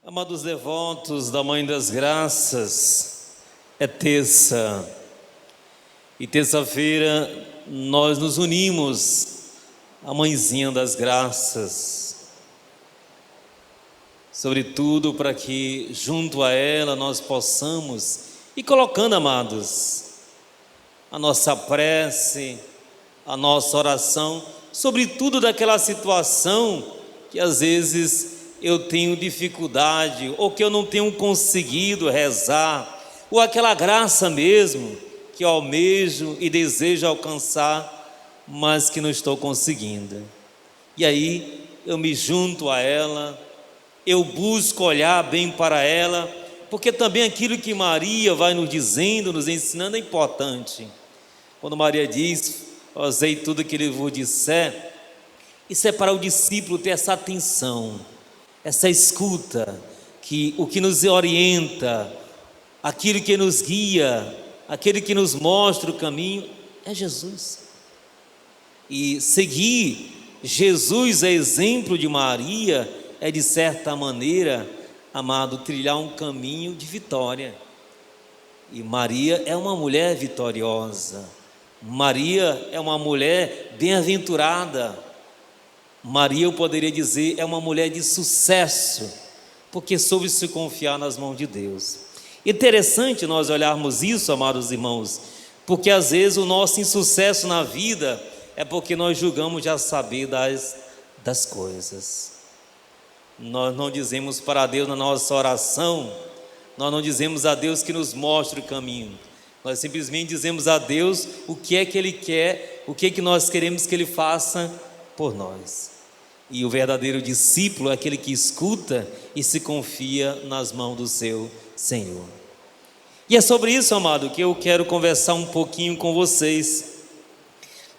Amados devotos da Mãe das Graças, é terça e terça-feira nós nos unimos à Mãezinha das Graças, sobretudo para que junto a ela nós possamos ir colocando, amados, a nossa prece, a nossa oração, sobretudo daquela situação que às vezes eu tenho dificuldade, ou que eu não tenho conseguido rezar, ou aquela graça mesmo que eu almejo e desejo alcançar, mas que não estou conseguindo. E aí eu me junto a ela, eu busco olhar bem para ela, porque também aquilo que Maria vai nos dizendo, nos ensinando é importante. Quando Maria diz: fazei tudo o que ele vos disser, isso é para o discípulo ter essa atenção, essa escuta, que o que nos orienta, aquilo que nos guia, aquele que nos mostra o caminho é Jesus. E seguir Jesus a exemplo de Maria é, de certa maneira, amado, trilhar um caminho de vitória. E Maria é uma mulher vitoriosa, Maria é uma mulher bem-aventurada, Maria, eu poderia dizer, é uma mulher de sucesso, porque soube se confiar nas mãos de Deus. Interessante nós olharmos isso, amados irmãos, porque às vezes o nosso insucesso na vida é porque nós julgamos já saber das coisas. Nós não dizemos para Deus na nossa oração, nós não dizemos a Deus que nos mostre o caminho, nós simplesmente dizemos a Deus o que é que Ele quer, o que é que nós queremos que Ele faça por nós. E o verdadeiro discípulo é aquele que escuta e se confia nas mãos do seu Senhor. E é sobre isso, amado, que eu quero conversar um pouquinho com vocês,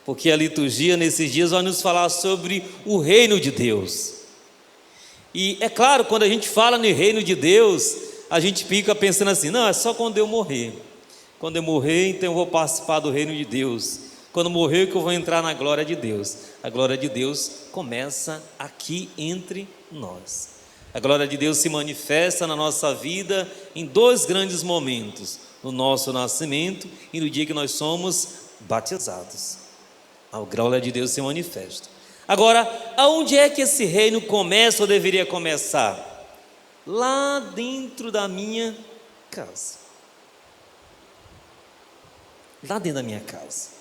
porque a liturgia nesses dias vai nos falar sobre o reino de Deus. E é claro, quando a gente fala no reino de Deus, a gente fica pensando assim: não, é só quando eu morrer. Quando eu morrer, então eu vou participar do reino de Deus. Quando morrer, que eu vou entrar na glória de Deus. A glória de Deus começa aqui entre nós. A glória de Deus se manifesta na nossa vida em dois grandes momentos: no nosso nascimento e no dia que nós somos batizados. A glória de Deus se manifesta. Agora, aonde é que esse reino começa ou deveria começar? Lá dentro da minha casa. Lá dentro da minha casa.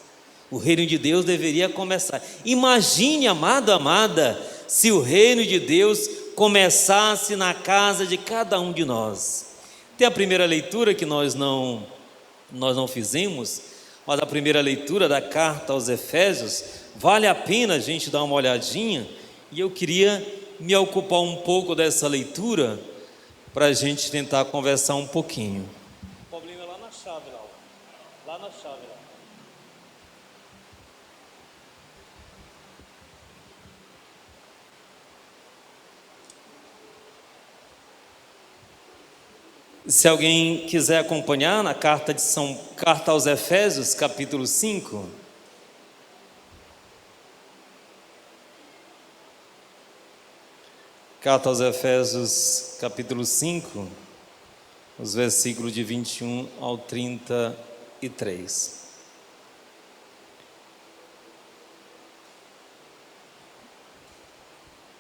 O reino de Deus deveria começar. Imagine, amado, amada, se o reino de Deus começasse na casa de cada um de nós. Tem a primeira leitura que nós não fizemos, mas a primeira leitura da carta aos Efésios, vale a pena a gente dar uma olhadinha, e eu queria me ocupar um pouco dessa leitura, para a gente tentar conversar um pouquinho. O problema é lá na chave, lá na chave. Se alguém quiser acompanhar na carta aos Efésios, capítulo 5. Carta aos Efésios, capítulo 5, os versículos de 21 ao 33.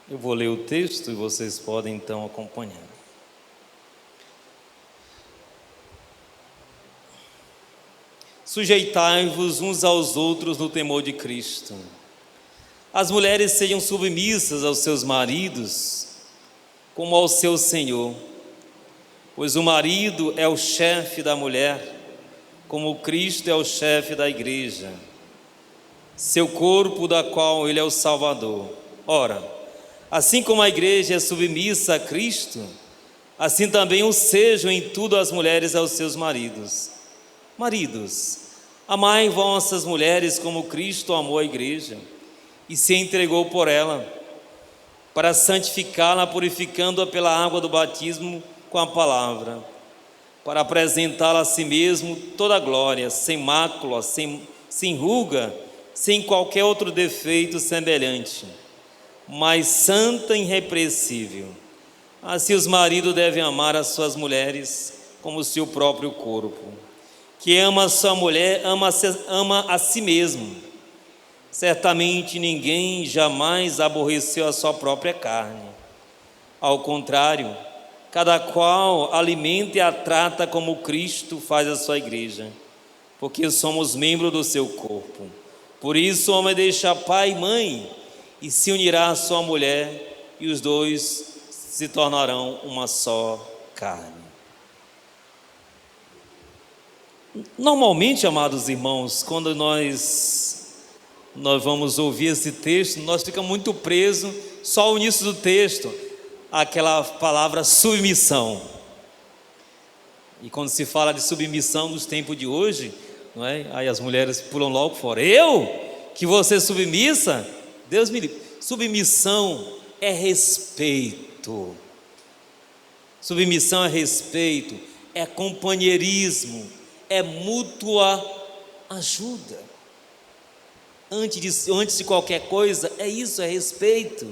Eu vou ler o texto e vocês podem então acompanhar. Sujeitai-vos uns aos outros no temor de Cristo. As mulheres sejam submissas aos seus maridos, como ao seu Senhor, pois o marido é o chefe da mulher, como Cristo é o chefe da igreja, seu corpo, da qual ele é o Salvador. Ora, assim como a igreja é submissa a Cristo, assim também o sejam em tudo as mulheres aos seus maridos. Maridos, amai vossas mulheres como Cristo amou a igreja e se entregou por ela, para santificá-la, purificando-a pela água do batismo com a palavra, para apresentá-la a si mesmo toda a glória, sem mácula, sem ruga, sem qualquer outro defeito semelhante, mas santa e irrepreensível. Assim os maridos devem amar as suas mulheres como o seu próprio corpo. Quem ama a sua mulher, ama a si mesmo. Certamente ninguém jamais aborreceu a sua própria carne. Ao contrário, cada qual alimenta e a trata como Cristo faz a sua igreja, porque somos membros do seu corpo. Por isso o homem deixa pai e mãe e se unirá à sua mulher, e os dois se tornarão uma só carne. Normalmente, amados irmãos, quando nós vamos ouvir esse texto, nós ficamos muito presos só ao início do texto, aquela palavra submissão. E quando se fala de submissão nos tempos de hoje, não é? Aí as mulheres pulam logo fora. Eu? Que você submissa? Deus me livre. Submissão é respeito. Submissão é respeito, é companheirismo, é mútua ajuda. Antes de qualquer coisa, é isso, é respeito.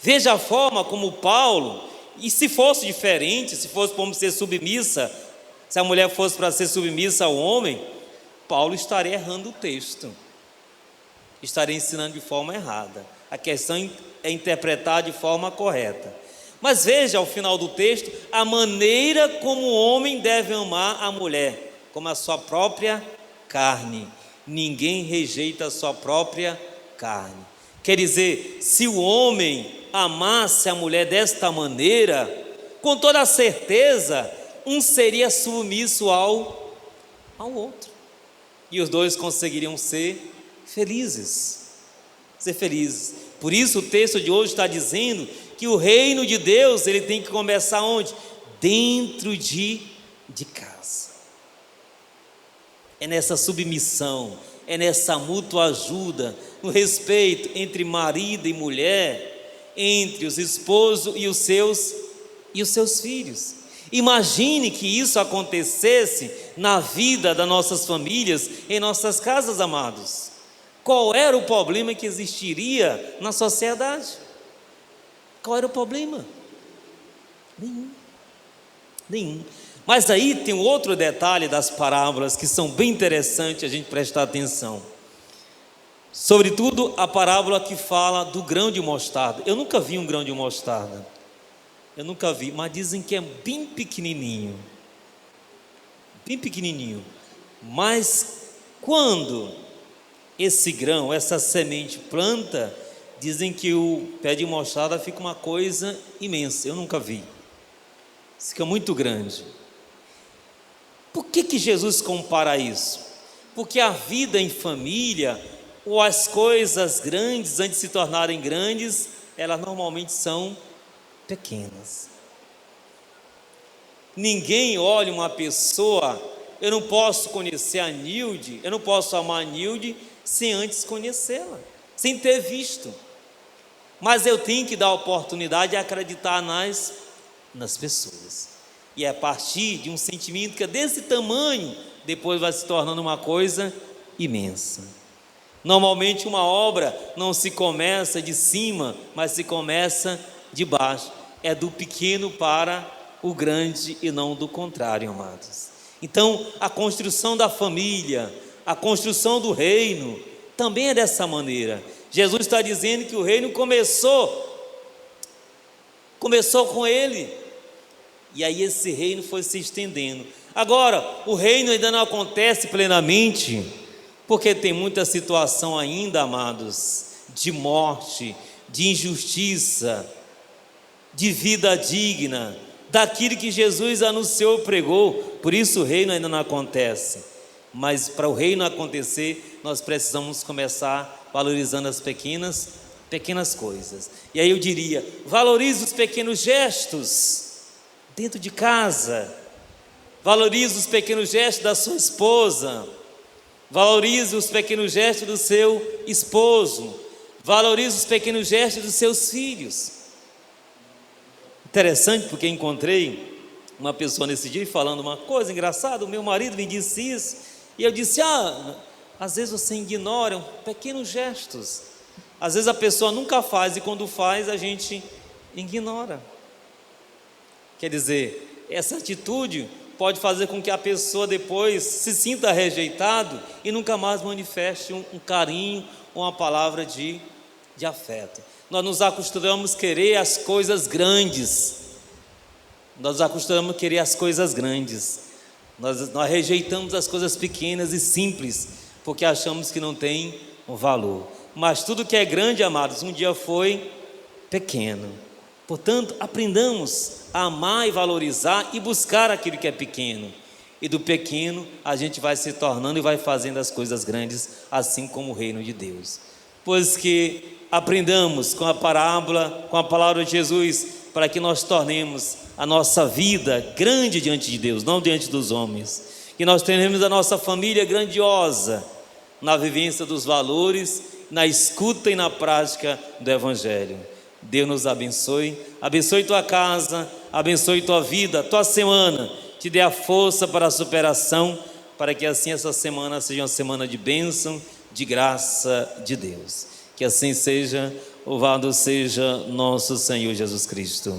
Veja a forma como Paulo, e se fosse diferente, se fosse para ser submissa, se a mulher fosse para ser submissa ao homem, Paulo estaria errando o texto, estaria ensinando de forma errada. A questão é interpretar de forma correta. Mas veja ao final do texto a maneira como o homem deve amar a mulher, como a sua própria carne. Ninguém rejeita a sua própria carne. Quer dizer, se o homem amasse a mulher desta maneira, com toda certeza, um seria submisso ao outro. E os dois conseguiriam ser felizes. Por isso o texto de hoje está dizendo que o reino de Deus, ele tem que começar onde? Dentro de casa. É nessa submissão, é nessa mútua ajuda, no respeito entre marido e mulher, entre os esposos e os seus filhos. Imagine que isso acontecesse na vida das nossas famílias, em nossas casas, amados. Qual era o problema que existiria na sociedade? Qual era o problema? Nenhum. Mas aí tem outro detalhe das parábolas que são bem interessantes a gente prestar atenção. Sobretudo a parábola que fala do grão de mostarda. Eu nunca vi um grão de mostarda. Mas dizem que é bem pequenininho. Mas quando esse grão, essa semente planta, dizem que o pé de mostarda fica uma coisa imensa. Eu nunca vi. Fica muito grande. Por que Jesus compara isso? Porque a vida em família, ou as coisas grandes, antes de se tornarem grandes, elas normalmente são pequenas. Ninguém olha uma pessoa, eu não posso conhecer a Nilde, eu não posso amar a Nilde sem antes conhecê-la, sem ter visto. Mas eu tenho que dar a oportunidade de acreditar nas pessoas. E é a partir de um sentimento que é desse tamanho, depois vai se tornando uma coisa imensa. Normalmente uma obra não se começa de cima, mas se começa de baixo. É do pequeno para o grande e não do contrário, amados. Então, a construção da família, a construção do reino, também é dessa maneira. Jesus está dizendo que o reino começou com ele. E aí esse reino foi se estendendo. Agora, o reino ainda não acontece plenamente, porque tem muita situação ainda, amados, de morte, de injustiça, de vida digna, daquilo que Jesus anunciou e pregou. Por isso o reino ainda não acontece. Mas para o reino acontecer, nós precisamos começar valorizando as pequenas coisas. E aí eu diria, valorize os pequenos gestos dentro de casa, valorize os pequenos gestos da sua esposa, valorize os pequenos gestos do seu esposo, valorize os pequenos gestos dos seus filhos. Interessante, porque encontrei uma pessoa nesse dia falando uma coisa engraçada. O meu marido me disse isso, e eu disse, às vezes você ignora pequenos gestos, às vezes a pessoa nunca faz, e quando faz a gente ignora. Quer dizer, essa atitude pode fazer com que a pessoa depois se sinta rejeitado e nunca mais manifeste um carinho, uma palavra de afeto. Nós nos acostumamos a querer as coisas grandes. Nós acostumamos a querer as coisas grandes. Nós rejeitamos as coisas pequenas e simples, porque achamos que não tem um valor. Mas tudo que é grande, amados, um dia foi pequeno. Portanto, aprendamos a amar e valorizar e buscar aquilo que é pequeno. E do pequeno a gente vai se tornando e vai fazendo as coisas grandes, assim como o reino de Deus. Pois que aprendamos com a parábola, com a palavra de Jesus, para que nós tornemos a nossa vida grande diante de Deus, não diante dos homens. Que nós tenhamos a nossa família grandiosa na vivência dos valores, na escuta e na prática do Evangelho. Deus nos abençoe, abençoe tua casa, abençoe tua vida, tua semana, te dê a força para a superação, para que assim essa semana seja uma semana de bênção, de graça de Deus. Que assim seja, louvado seja nosso Senhor Jesus Cristo.